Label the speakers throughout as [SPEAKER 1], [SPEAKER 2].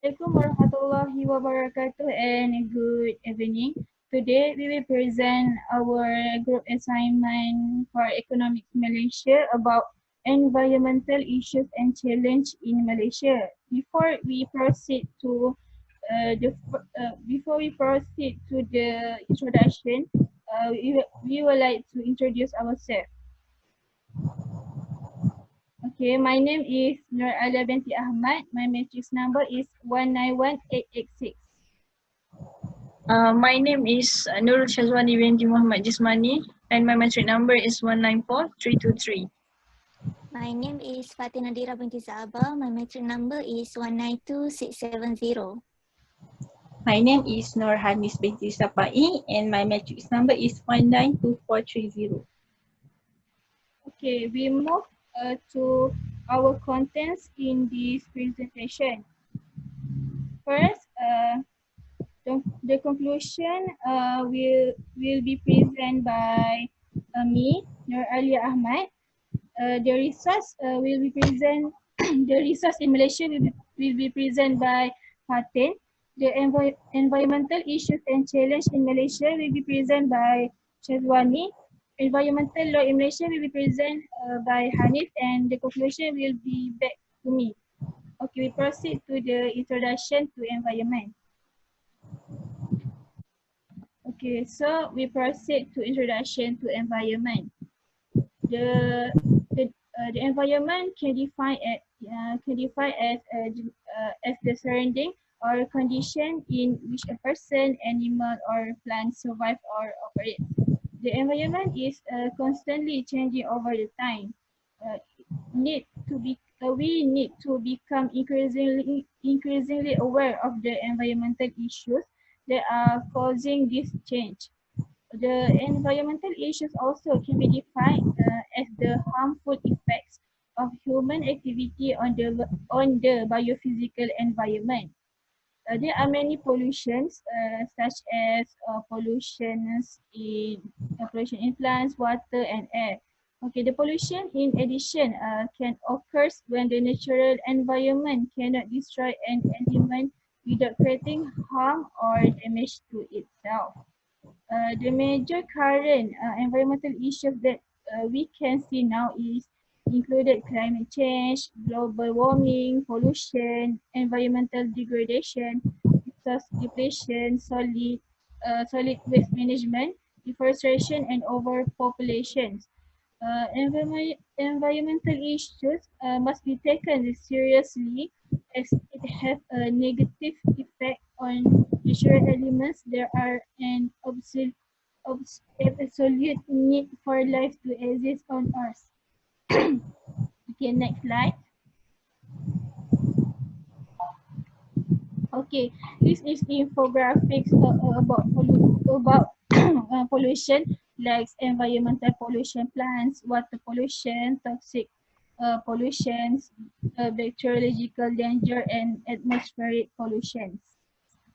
[SPEAKER 1] Assalamualaikum warahmatullahi wabarakatuh and good evening. Today we will present our group assignment for Economy in Malaysia about environmental issues and challenge in Malaysia. Before we proceed to the introduction, we would like to introduce ourselves. Okay, my name is Alia Ahmad. My matrix number is 191886.
[SPEAKER 2] My name is Syazwani Jismani and my matric number is 194323.
[SPEAKER 3] My name is Fatin Nadhirah binti Sabah. My matric number is 192670.
[SPEAKER 4] My name is Hanis Sap'ai and my matrix number is 192430.
[SPEAKER 1] Okay, we move to our contents in this presentation. First, the conclusion will be presented by me, Alia Ahmad. The resource will be present. The resource in Malaysia will be presented by Fatin. The environmental issues and challenge in Malaysia will be presented by Syazwani. Environmental law in Malaysia will be presented by Hanis, and the conclusion will be back to me. Okay, we proceed to the introduction to environment. Okay, so we proceed to introduction to environment. The environment can define as the surrounding or condition in which a person, animal, or plant survive or operate. The environment is constantly changing over the time. We need to become increasingly aware of the environmental issues that are causing this change. The environmental issues also can be defined as the harmful effects of human activity on the biophysical environment. There are many pollutions such as pollution in plants, water, and air. Okay, the pollution in addition can occur when the natural environment cannot destroy an element without creating harm or damage to itself. The major current environmental issues that we can see now is included climate change, global warming, pollution, environmental degradation, resource depletion, solid waste management, deforestation, and overpopulation. Environmental issues must be taken seriously as it has a negative effect on natural elements. There are an absolute need for life to exist on Earth. Okay, next slide. Okay, this is infographics about pollution, like environmental pollution, plants, water pollution, toxic pollutions, bacteriological danger, and atmospheric pollutions.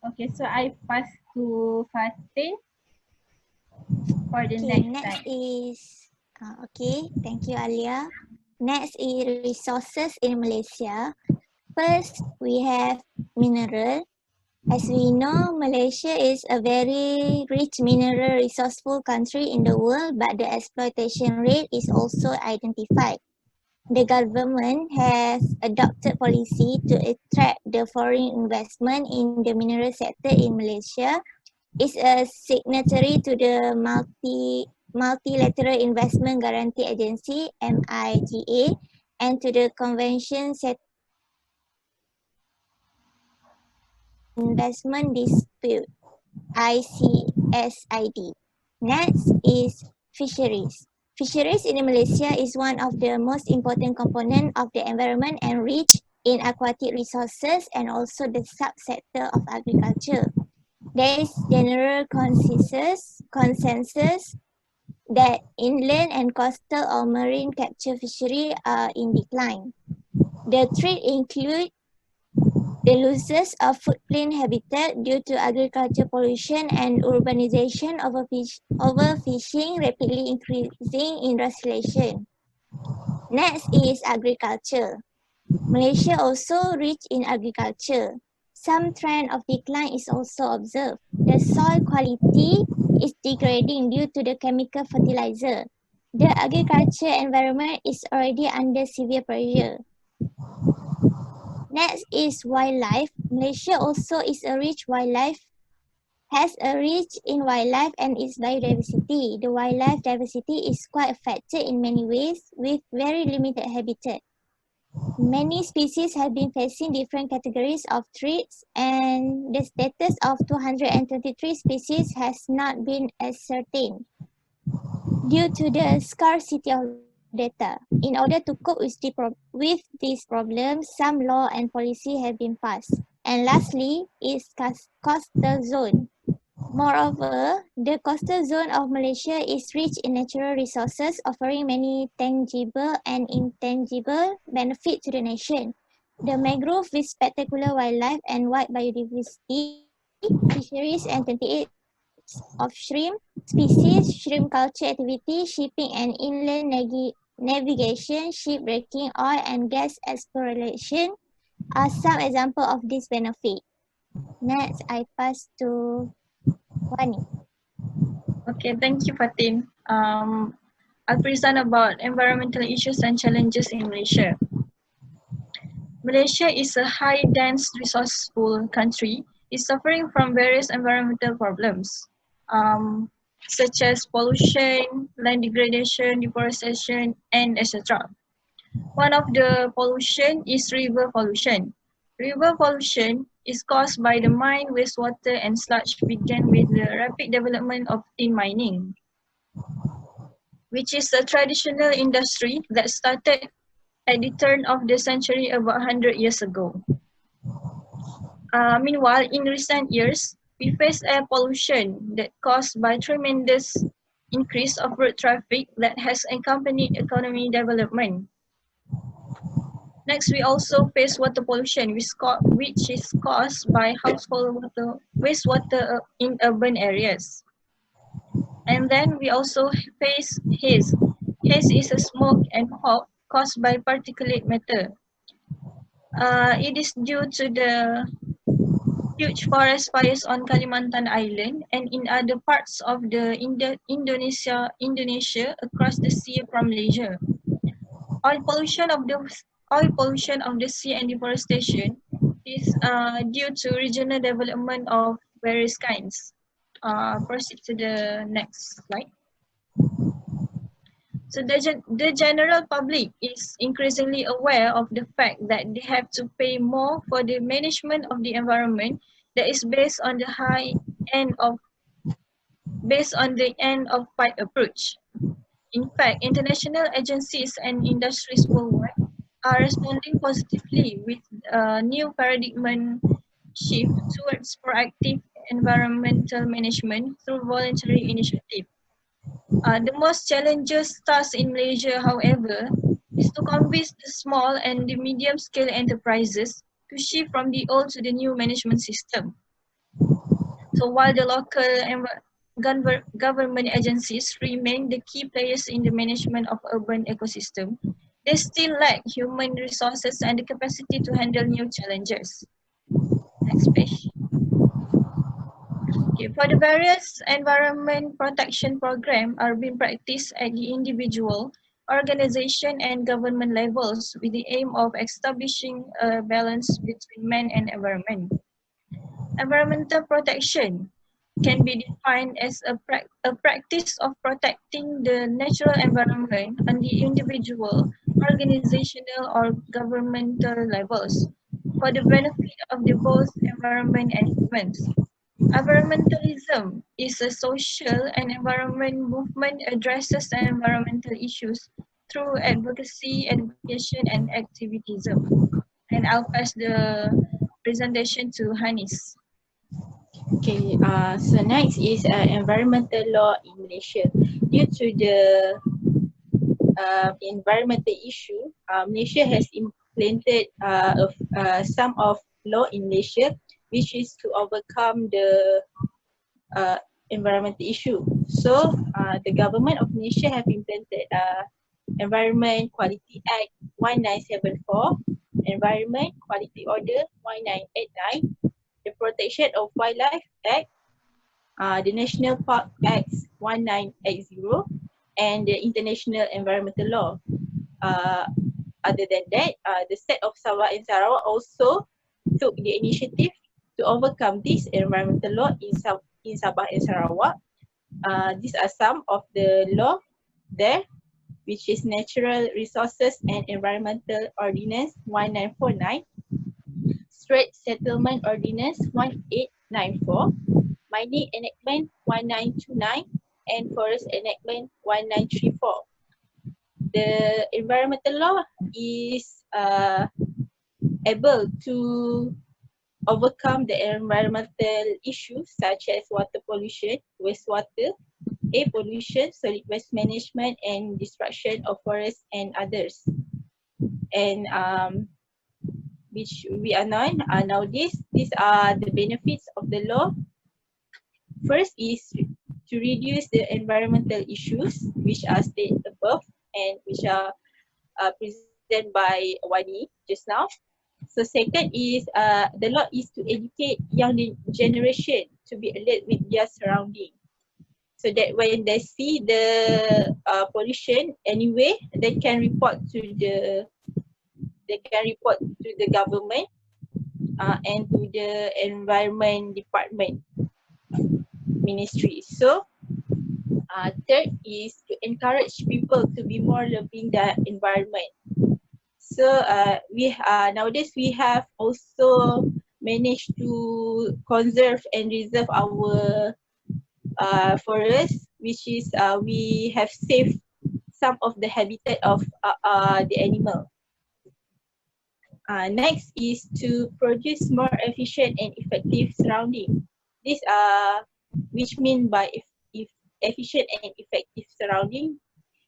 [SPEAKER 1] Okay, so I pass to Fatin for the next slide.
[SPEAKER 3] Thank you, Alia. Next is resources in Malaysia. First, we have mineral. As we know, Malaysia is a very rich mineral resourceful country in the world, but the exploitation rate is also identified. The government has adopted policy to attract the foreign investment in the mineral sector in Malaysia. It's a signatory to the Multilateral Investment Guarantee Agency (MIGA) and to the Convention Set Investment Dispute (ICSID). Next is fisheries. Fisheries in Malaysia is one of the most important components of the environment and rich in aquatic resources and also the subsector of agriculture. There is general consensus that inland and coastal or marine capture fishery are in decline. The threat include the losses of floodplain habitat due to agriculture pollution and urbanization, overfishing, rapidly increasing industrialization. Next is agriculture. Malaysia also rich in agriculture. some trend of decline is also observed. The soil quality is degrading due to the chemical fertilizer. The agriculture environment is already under severe pressure. Next is wildlife. Malaysia also is a rich wildlife, has a rich in wildlife and its biodiversity. The wildlife diversity is quite affected in many ways with very limited habitat. Many species have been facing different categories of threats, and the status of 223 species has not been ascertained due to the scarcity of data. In order to cope with, these problems, some law and policy have been passed. And lastly is coastal zone. Moreover, the coastal zone of Malaysia is rich in natural resources, offering many tangible and intangible benefit to the nation. The mangrove with spectacular wildlife and wide biodiversity, fisheries and 28 of shrimp species, shrimp culture activity, shipping and inland navigation, shipbreaking, oil and gas exploration are some examples of this benefit. Next, I pass to Wani.
[SPEAKER 2] Okay, thank you, Fatin. I'll present about environmental issues and challenges in Malaysia. Malaysia is a high dense resourceful country. Is suffering from various environmental problems, such as pollution, land degradation, deforestation, and etc. One of the pollution is river pollution. River pollution is caused by the mine wastewater and sludge began with the rapid development of tin mining, which is a traditional industry that started at the turn of the century about 100 years ago. Meanwhile, in recent years, we face air pollution that caused by tremendous increase of road traffic that has accompanied economic development. Next, we also face water pollution, which is caused by household wastewater in urban areas. And then we also face haze. Haze is a smoke and fog caused by particulate matter. It is due to the huge forest fires on Kalimantan Island and in other parts of the Indonesia across the sea from Malaysia. Oil pollution of the sea and deforestation is due to regional development of various kinds. Proceed to the next slide. So the general public is increasingly aware of the fact that they have to pay more for the management of the environment that is based on the end of pipe approach. In fact, international agencies and industries worldwide are responding positively with a new paradigm shift towards proactive environmental management through voluntary initiative. The most challenges task in Malaysia, however, is to convince the small and the medium-scale enterprises to shift from the old to the new management system. So while the local government agencies remain the key players in the management of urban ecosystem, they still lack human resources and the capacity to handle new challenges. Next page. Okay, for the various environment protection program are being practiced at the individual, organization and government levels with the aim of establishing a balance between man and environment. Environmental protection can be defined as a practice of protecting the natural environment on the individual, organizational or governmental levels for the benefit of the both environment and humans. Environmentalism is a social and environment movement addresses environmental issues through advocacy, education, and activism. And I'll pass the presentation to Hanis.
[SPEAKER 4] Okay, so next is environmental law in Malaysia. Due to the environmental issue, Malaysia has implemented some of law in Malaysia, which is to overcome the environmental issue. So the government of Malaysia have implemented Environment Quality Act 1974, Environment Quality Order 1989, Protection of Wildlife Act, the National Park Act 1980, and the International Environmental Law. Other than that, the state of Sabah and Sarawak also took the initiative to overcome this environmental law in Sabah and Sarawak. These are some of the law there, which is Natural Resources and Environmental Ordinance 1949, Strait Settlement Ordinance 1894, Mining Enactment 1929, and Forest Enactment 1934. The environmental law is able to overcome the environmental issues such as water pollution, wastewater, air pollution, solid waste management, and destruction of forests and others. And which we are known nowadays, these are the benefits of the law. First is to reduce the environmental issues which are stated above and which are presented by Wani just now. So second is the law is to educate young generation to be alert with their surrounding, so that when they see the pollution anyway, they can report to the government and to the environment department ministry. So third is to encourage people to be more loving the environment. So nowadays we have also managed to conserve and reserve our forest, which is we have saved some of the habitat of the animal. Next is to produce more efficient and effective surrounding. This which mean by if efficient and effective surrounding,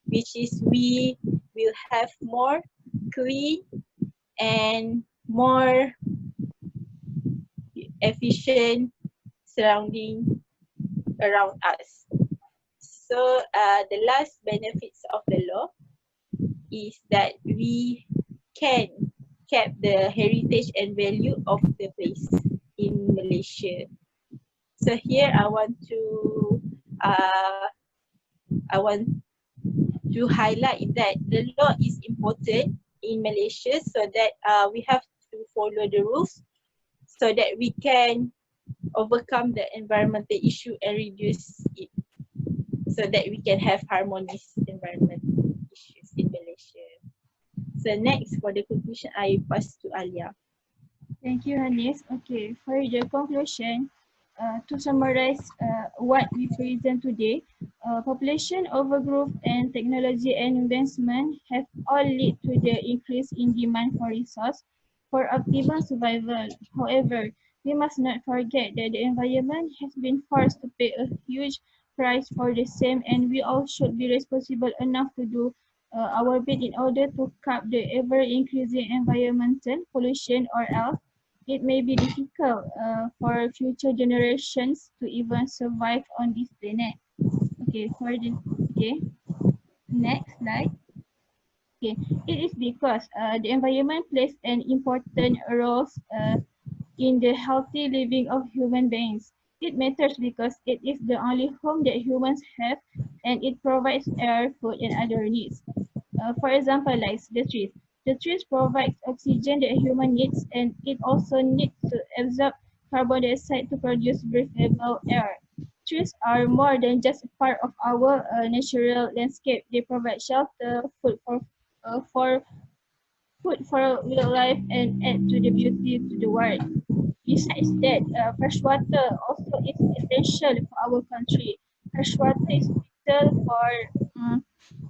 [SPEAKER 4] which is we will have more clean and more efficient surrounding around us. So the last benefits of the law is that we can keep the heritage and value of the place in Malaysia. So here I want to highlight that the law is important in Malaysia, so that we have to follow the rules so that we can overcome the environmental issue and reduce it, so that we can have harmonious environmental issues in Malaysia. So next, for the conclusion, I pass to Alia.
[SPEAKER 1] Thank you, Hanis. Okay, for the conclusion, to summarize what we present today, population overgrowth and technology advancement have all led to the increase in demand for resource for optimal survival. However, we must not forget that the environment has been forced to pay a huge price for the same, and we all should be responsible enough to do our bit in order to curb the ever-increasing environmental pollution, or else it may be difficult for future generations to even survive on this planet. Okay, next slide. Okay, it is because the environment plays an important role in the healthy living of human beings. It matters because it is the only home that humans have, and it provides air, food, and other needs. For example, like the trees. The trees provide oxygen that human needs, and it also needs to absorb carbon dioxide to produce breathable air. Trees are more than just a part of our natural landscape. They provide shelter, for wildlife, and add to the beauty to the world. Besides that, fresh water also is essential for our country. Fresh water is vital for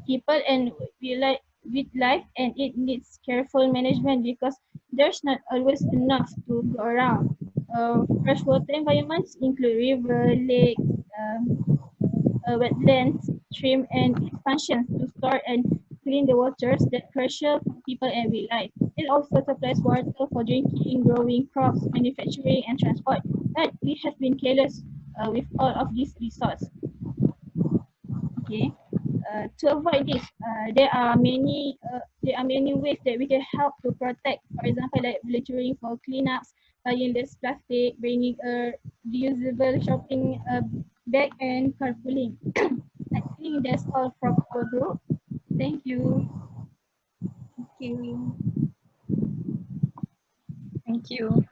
[SPEAKER 1] people and wildlife, and it needs careful management because there's not always enough to go around. Freshwater environments include river, lakes, wetlands, stream, and expansions to store and clean the waters that crucial for people and wildlife. It also supplies water for drinking, growing crops, manufacturing, and transport. But we have been careless with all of these resources. Okay. To avoid this, there are many ways that we can help to protect. For example, like volunteering for cleanups, buying less plastic, bringing a reusable shopping bag, and carpooling. I think that's all from our group. Thank you.
[SPEAKER 2] Thank you. Thank you.